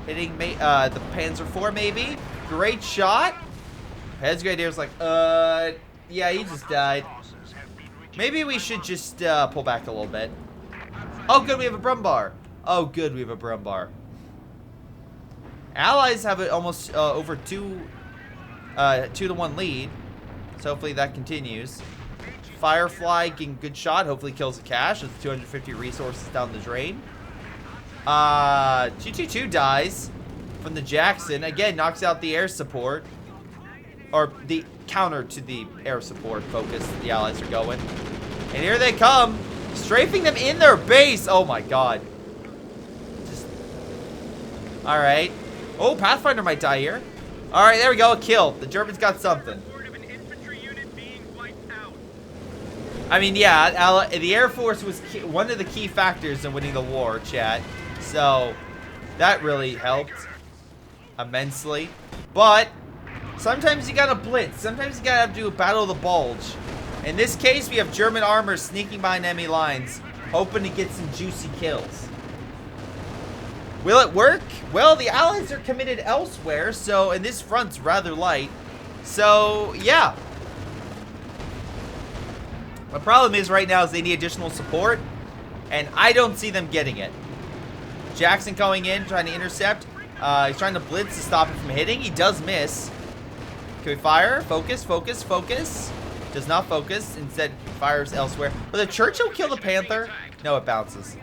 Hitting the Panzer IV maybe. Great shot. Panzer Grenadiers like, yeah, he just died. Maybe we should just pull back a little bit. Oh, good, we have a Brumbar. Oh, good, we have a Brumbar. Allies have almost over 2 2-1 lead. So hopefully that continues. Firefly getting good shot. Hopefully kills the cache with 250 resources down the drain. 222 dies from the Jackson. Again, knocks out the air support. Or the counter to the air support focus the allies are going. And here they come. Strafing them in their base. Oh my god. Alright. Oh, Pathfinder might die here. Alright, there we go. A kill. The Germans got something. I mean, yeah, the Air Force was one of the key factors in winning the war, chat. So, that really helped immensely. But, sometimes you gotta blitz. Sometimes you gotta have to do a battle of the bulge. In this case, we have German armor sneaking behind enemy lines, hoping to get some juicy kills. Will it work? Well, the Allies are committed elsewhere, so, and this front's rather light. So, yeah. The problem is right now is they need additional support, and I don't see them getting it. Jackson going in, trying to intercept. He's trying to blitz to stop it from hitting. He does miss. Can we fire? Focus, focus, focus. Does not focus. Instead, fires elsewhere. Will the Churchill kill the Panther? No, it bounces.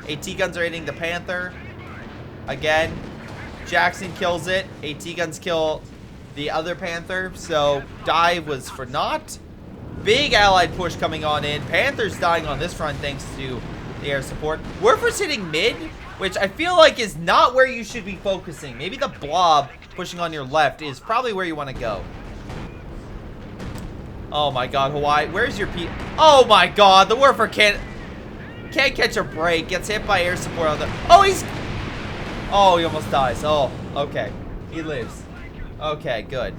AT guns are hitting the Panther. Again, Jackson kills it. AT guns kill the other Panther. So, dive was for naught. Big allied push coming on in. Panther's dying on this front thanks to the air support. Werfer's hitting mid, which I feel like is not where you should be focusing. Maybe the blob pushing on your left is probably where you want to go. Oh my god, Hawaii. Where's your P? Oh my god, the Werfer can't catch a break. Gets hit by air support on the... Oh, he almost dies. Oh, okay. He lives. Okay, good.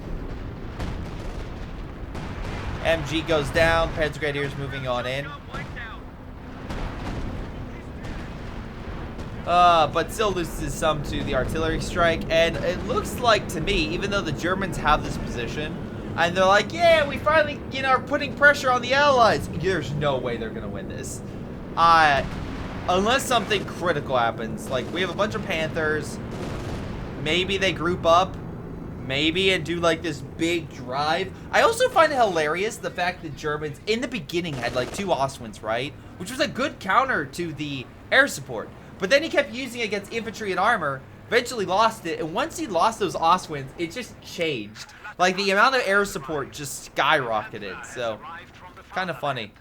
MG goes down. Panzer Grenadiers moving on in. But still loses some to the artillery strike. And it looks like to me, even though the Germans have this position, and they're like, yeah, we finally, you know, are putting pressure on the Allies. There's no way they're going to win this. Unless something critical happens. Like, we have a bunch of Panthers. Maybe they group up. Maybe and do like this big drive. I also find it hilarious the fact that Germans in the beginning had like 2 Ostwinds, right? Which was a good counter to the air support. But then he kept using it against infantry and armor. Eventually lost it. And once he lost those Ostwinds, it just changed. Like the amount of air support just skyrocketed. So, kind of funny.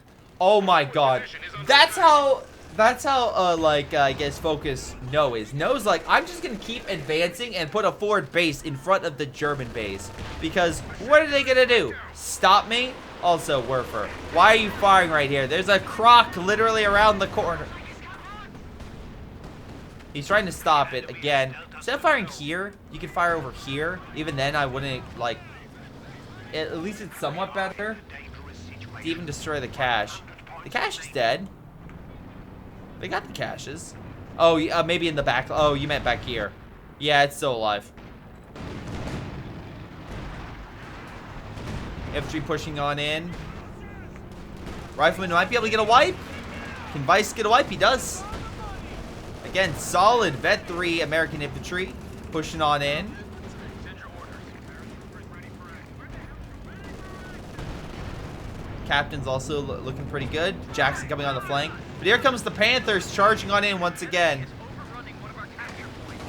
Oh my god. That's how I guess Focus knows like, I'm just gonna keep advancing and put a forward base in front of the German base. Because what are they gonna do? Stop me? Also, Werfer, why are you firing right here? There's a croc literally around the corner. He's trying to stop it again. Instead of firing here, you can fire over here. Even then, I wouldn't, like, at least it's somewhat better to even destroy the cache. The cache is dead. They got the caches. Oh, maybe in the back. Oh, you meant back here. Yeah, it's still alive. Infantry pushing on in. Rifleman might be able to get a wipe. Can Vice get a wipe? He does. Again, solid Vet 3 American infantry pushing on in. Captain's also looking pretty good. Jackson coming on the flank. But here comes the Panthers charging on in once again.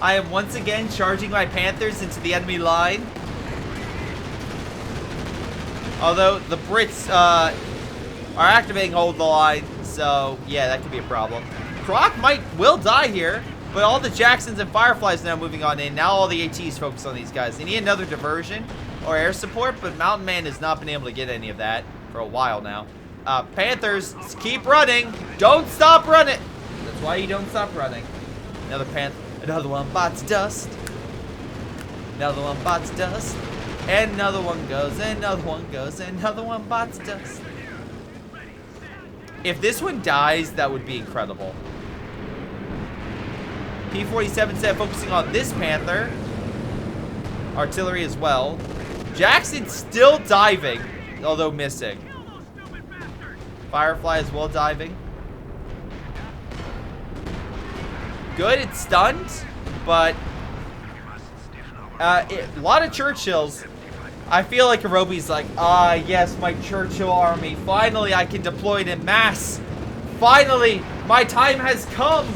I am once again charging my Panthers into the enemy line. Although the Brits are activating hold the line. So, yeah, that could be a problem. Croc will die here. But all the Jacksons and Fireflies now moving on in. Now all the ATs focus on these guys. They need another diversion or air support. But Mountain Man has not been able to get any of that for a while now. Panthers, keep running. Don't stop running. That's why you don't stop running. Another Panther. Another one bites dust. Another one bites dust. And another one goes. And another one goes. And another one bites dust. If this one dies, that would be incredible. P47 Seth focusing on this Panther. Artillery as well. Jackson still diving, although missing. Firefly as well diving. Good, it's stunned, but a lot of Churchills I feel like Hirobi's like, ah, yes, my Churchill army. Finally, I can deploy it in mass. Finally, my time has come.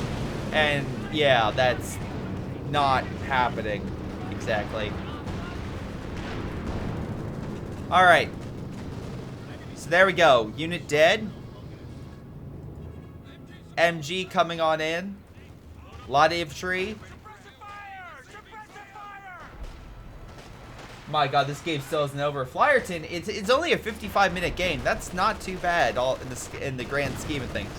And yeah, that's not happening exactly. All right. So there we go. Unit dead. MG coming on in. A lot of infantry. My god, this game still isn't over. Flyerton, it's only a 55-minute game. That's not too bad all in the grand scheme of things.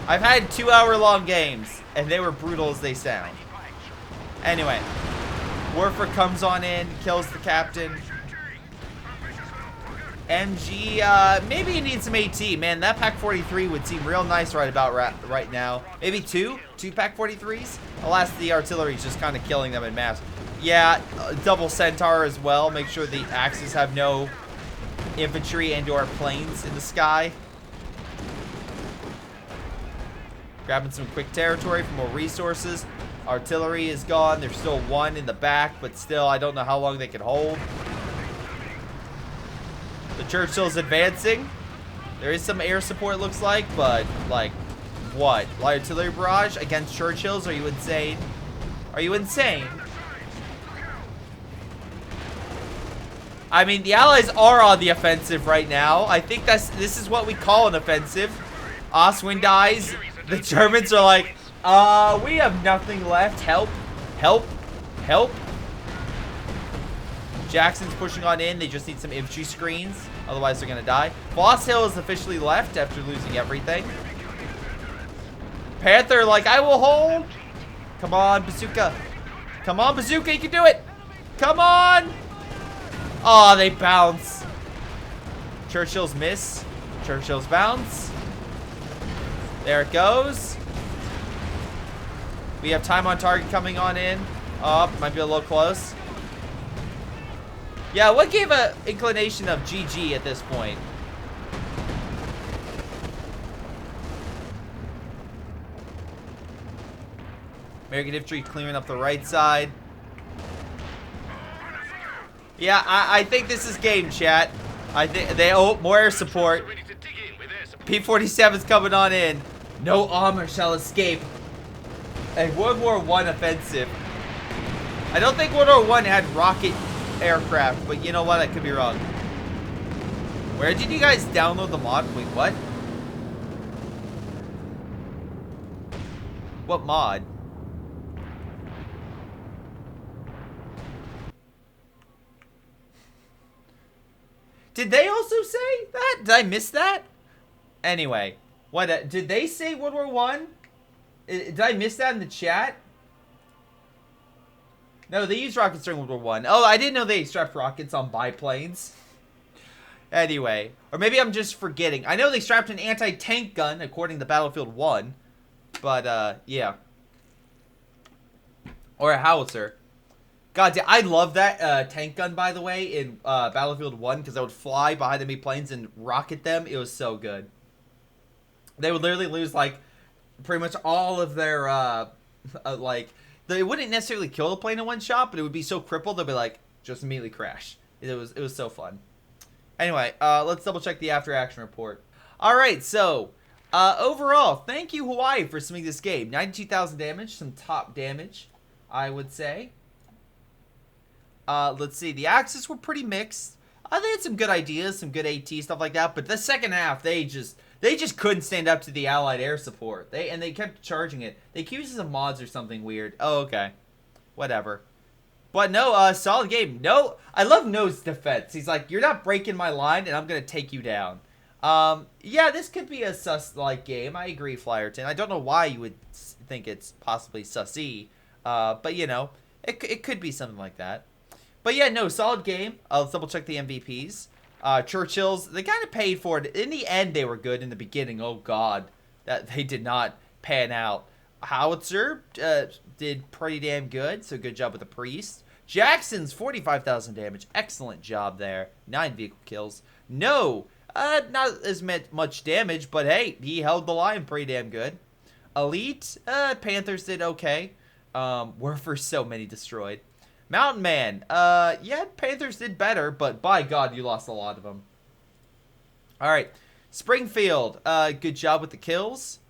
I've had 2-hour-long games, and they were brutal as they sound. Anyway, Warford comes on in, kills the captain. MG, maybe you need some AT. Man, that Pak43 would seem real nice right about right now. Maybe two Pak43s? Alas, the artillery's just kind of killing them in mass. Yeah, double Centaur as well. Make sure the Axis have no infantry and or planes in the sky. Grabbing some quick territory for more resources. Artillery is gone. There's still one in the back, but still, I don't know how long they can hold. The Churchill's advancing. There is some air support, looks like, but, like, what? Light artillery barrage against Churchills? Are you insane? Are you insane? I mean, the Allies are on the offensive right now. I think this is what we call an offensive. Oswin dies. The Germans are like, we have nothing left. Help. Help. Help. Jackson's pushing on in. They just need some infantry screens. Otherwise, they're going to die. Boss Hill is officially left after losing everything. Panther, like, I will hold. Come on, Bazooka. Come on, Bazooka. You can do it. Come on. Oh, they bounce. Churchill's miss. Churchill's bounce. There it goes. We have time on target coming on in. Oh, might be a little close. Yeah, what gave an inclination of GG at this point? American infantry clearing up the right side. Yeah, I think this is game, chat. I think they owe more air support. P-47's coming on in. No armor shall escape. A World War I offensive. I don't think World War I had rocket aircraft, but you know what? I could be wrong. Where did you guys download the mod? Wait, what? What mod? Did they also say that? Did I miss that? Anyway, what did they say World War I? Did I miss that in the chat? No, they used rockets during World War I. Oh, I didn't know they strapped rockets on biplanes. Anyway, or maybe I'm just forgetting. I know they strapped an anti-tank gun according to Battlefield 1. But, yeah. Or a howitzer. God, I love that tank gun, by the way, in Battlefield 1, because I would fly behind enemy planes and rocket them. It was so good. They would literally lose, like, pretty much all of their, like, they wouldn't necessarily kill the plane in one shot, but it would be so crippled, they'd be like, just immediately crash. It was so fun. Anyway, let's double check the after action report. Alright, so, overall, thank you, Hawaii, for submitting this game. 92,000 damage, some top damage, I would say. Let's see. The Axis were pretty mixed. They had some good ideas, some good AT, stuff like that. But the second half, they just couldn't stand up to the Allied air support. They kept charging it. They accused some mods or something weird. Oh, okay. Whatever. But no, solid game. No, I love No's defense. He's like, you're not breaking my line, and I'm going to take you down. Yeah, this could be a sus-like game. I agree, Flyerton. I don't know why you would think it's possibly sussy. But, you know, it could be something like that. But yeah, no, solid game. Let's double check the MVPs. Churchills, they kind of paid for it. In the end, they were good. In the beginning, oh god, that they did not pan out. Howitzer did pretty damn good, so good job with the Priest. Jackson's 45,000 damage. Excellent job there. 9 vehicle kills. No, not as much damage, but hey, he held the line pretty damn good. Elite, Panthers did okay. Were for so many destroyed. Mountain Man. Yeah, Panthers did better, but by God, you lost a lot of them. All right. Springfield. Good job with the kills.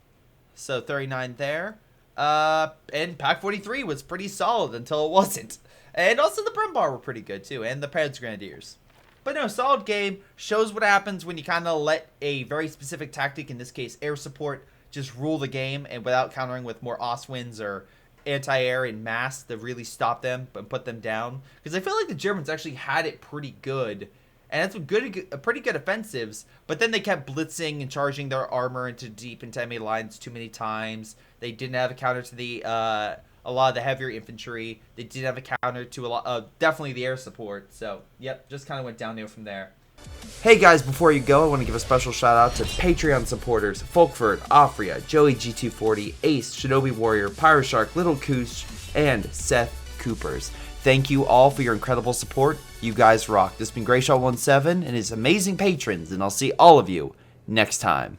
So 39 there. And Pak43 was pretty solid until it wasn't. And also the Brembar were pretty good too, and the Pads Grenadiers. But no, solid game. Shows what happens when you kind of let a very specific tactic, in this case air support, just rule the game, and without countering with more Oswinds or anti-air and mass to really stop them and put them down. Because I feel like the Germans actually had it pretty good, and that's pretty good offensives, but then they kept blitzing and charging their armor into deep into enemy lines too many times. They didn't have a counter to the a lot of the heavier infantry. They did have a counter to a lot definitely the air support. So yep, just kind of went downhill from there. Hey guys, before you go, I want to give a special shout out to Patreon supporters Folkvard, Aphyria, Joey G240, Ace, ShinobiWarrior, Pyroshark, Little Koosh, and Seth Kuipers. Thank you all for your incredible support. You guys rock. This has been greyshot17 and his amazing patrons, and I'll see all of you next time.